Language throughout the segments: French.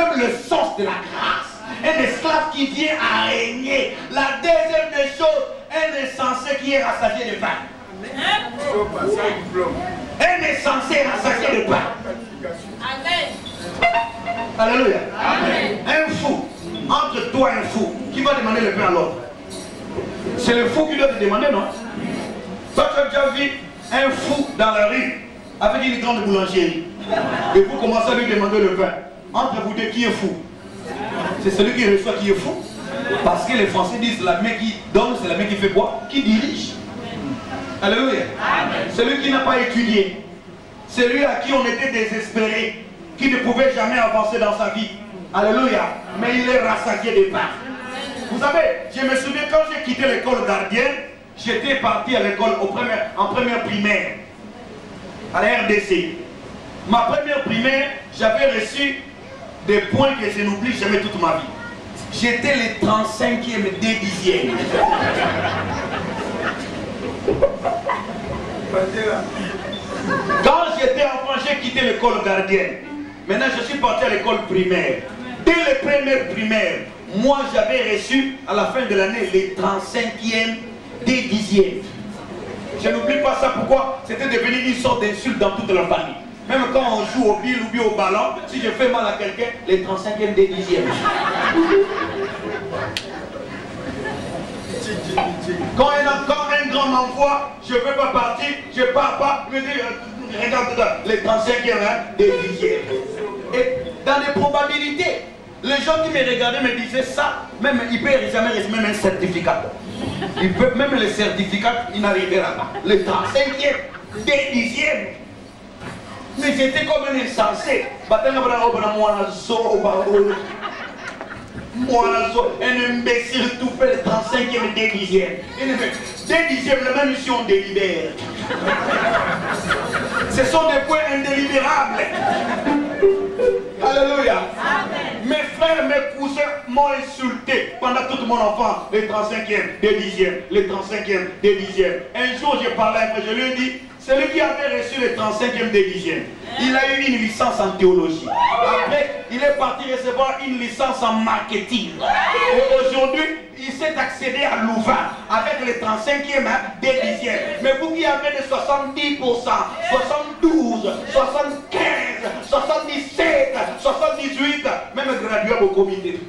même le sens de la grâce. Un esclave qui vient à régner. La deuxième des choses, un insensé qui est rassasié de pain. Un insensé rassasié de pain. Amen. Alléluia. Amen. Un fou, entre toi et un fou, qui va demander le pain à l'autre? C'est le fou qui doit te demander, non? Toi, tu as déjà vu un fou dans la rue avec une grande boulangerie. Et vous commencez à lui demander le pain. Entre vous deux, qui est fou? C'est celui qui reçoit qui est fou. Parce que les Français disent la main qui donne, c'est la main qui fait quoi? Qui dirige. Alléluia. Celui qui n'a pas étudié. Celui à qui on était désespéré. Qui ne pouvait jamais avancer dans sa vie. Alléluia. Mais il est rassasié de pain. Vous savez, je me souviens quand j'ai quitté l'école gardienne, j'étais parti à l'école en première primaire. À la RDC. Ma première primaire, j'avais reçu des points que je n'oublie jamais toute ma vie. J'étais le 35e des 10e. Quand j'étais enfant, j'ai quitté l'école gardienne. Maintenant, je suis parti à l'école primaire. Dès les premières primaires, moi, j'avais reçu à la fin de l'année les 35e des 10e. Je n'oublie pas ça. Pourquoi? C'était devenu une sorte d'insulte dans toute la famille. Même quand on joue au bille ou bien au ballon, si je fais mal à quelqu'un, les 35e des 10e. Quand un grand m'envoie, je ne veux pas partir, je ne pars pas, il me dit, regarde, les 35e des 10e. Et dans les probabilités, les gens qui me regardaient me disaient ça, même ils ne peuvent jamais recevoir même un certificat. Ils peuvent, même le certificat, il n'arrivera pas. Les 35e des 10e. Mais j'étais comme un insensé. Un imbécile tout fait le 35e des 10e. Des 10e, la même mission délibère. Ce sont des points indélibérables. Alléluia. Mes frères, mes cousins m'ont insulté pendant toute mon enfance. Les 35e des 10e, les 35e des 10e. Un jour, j'ai parlé avec je lui ai dit, celui qui avait reçu les 35e des 10e, il a eu une licence en théologie. Après, il est parti recevoir une licence en marketing. Et aujourd'hui, il s'est accédé à Louvain avec les 35e des 10e. Mais vous qui avez de 70%, 72, 75, 77, 78, même gradué au comité.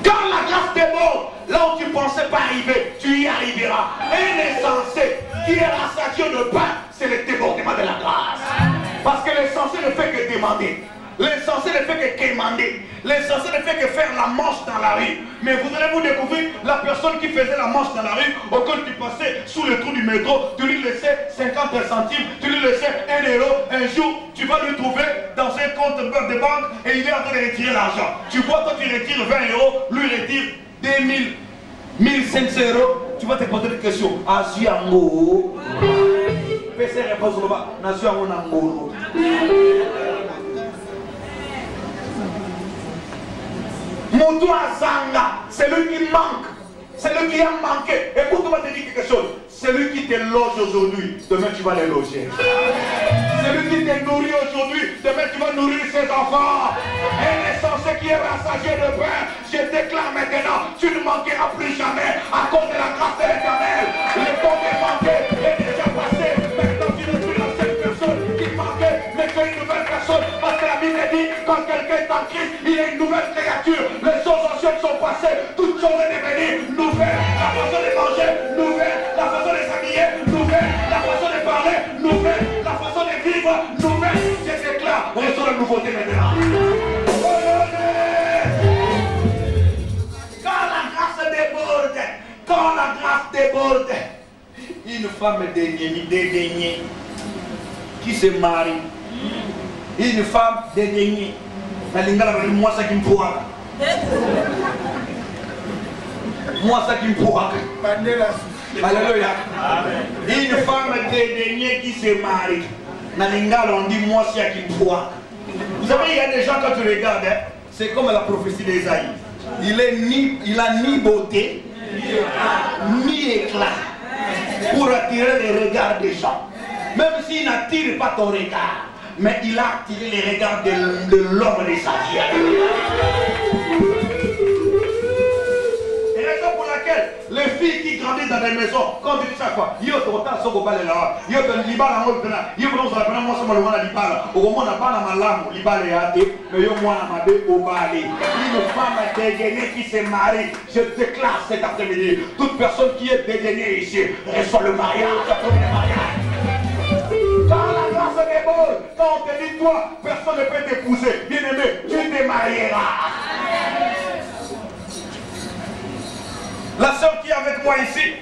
Quand la grâce déborde, là où tu ne pensais pas arriver, tu y arriveras. Un insensé qui est rassasié de pain, c'est le débordement de la grâce. Parce que l'insensé ne fait que demander. L'insensé ne fait que quémander. L'insensé ne fait que faire la manche dans la rue. Mais vous allez vous découvrir la personne qui faisait la manche dans la rue, auquel tu passais sous le trou du métro, tu lui laissais 50 centimes, tu lui laissais 1 €. Un jour, tu vas lui trouver dans un compte de banque et il est en train de retirer l'argent. Tu vois, toi tu retires 20 €, lui retire 2000, 1500 €. Tu vas te poser des questions. Azuango. PC répond sur le bas. Nazuango. Moutou Azanga, c'est lui qui manque. C'est lui qui a manqué. Écoute-moi te dire quelque chose. Celui qui te loge aujourd'hui, demain tu vas les loger. Celui qui te nourrit aujourd'hui, demain tu vas nourrir ses enfants. Et l'essentiel qui est rassasié de pain, je déclare maintenant, tu ne manqueras plus jamais à cause de la grâce de l'Éternel. Le temps de manquer est déjà passé. Maintenant tu n'es plus la seule personne qui manquait, mais tu es une nouvelle personne. Parce que la Bible dit, quand quelqu'un est en Christ, il est une nouvelle créature. Les choses anciennes sont passées, toutes choses sont devenues nouvelles. La façon de manger, nouvelle. La façon de s'habiller, nouvelle. La façon de parler, nouvelle. La façon de vivre, nouvelle. Je déclare, reçois la nouveauté maintenant. Quand la grâce déborde, une femme dédaignée qui se marie, une femme dédaignée, moi ça qui me pourra. Moi ça qui me pourra. Alléluia. Une femme dédaignée qui se marie. Nalingala on dit moi ça qui me pourra. Vous savez, il y a des gens quand tu regardes, hein, c'est comme la prophétie d'Ésaïe. Il a ni beauté, ni éclat pour attirer les regards des gens. Même s'il n'attire pas ton regard, mais il a attiré les regards de l'homme de sa vie. Et raison pour laquelle les filles qui grandissent dans des maisons, quand tu dis ça quoi, il y a autant de choses au là, il y a de l'ibala, il y a de l'autre, moi c'est mon l'ibala, au moment n'a pas la malam, l'ibala est athée, mais il y a moi la mabé au balai. Une femme dégainée qui s'est mariée, je déclare cet après-midi, toute personne qui est dégainée ici, reçoit le mariage, le premier mariage. Quand la grâce est bonne, quand on te dit toi, personne ne peut t'épouser, bien aimé, tu te marieras. La sœur qui est avec moi ici,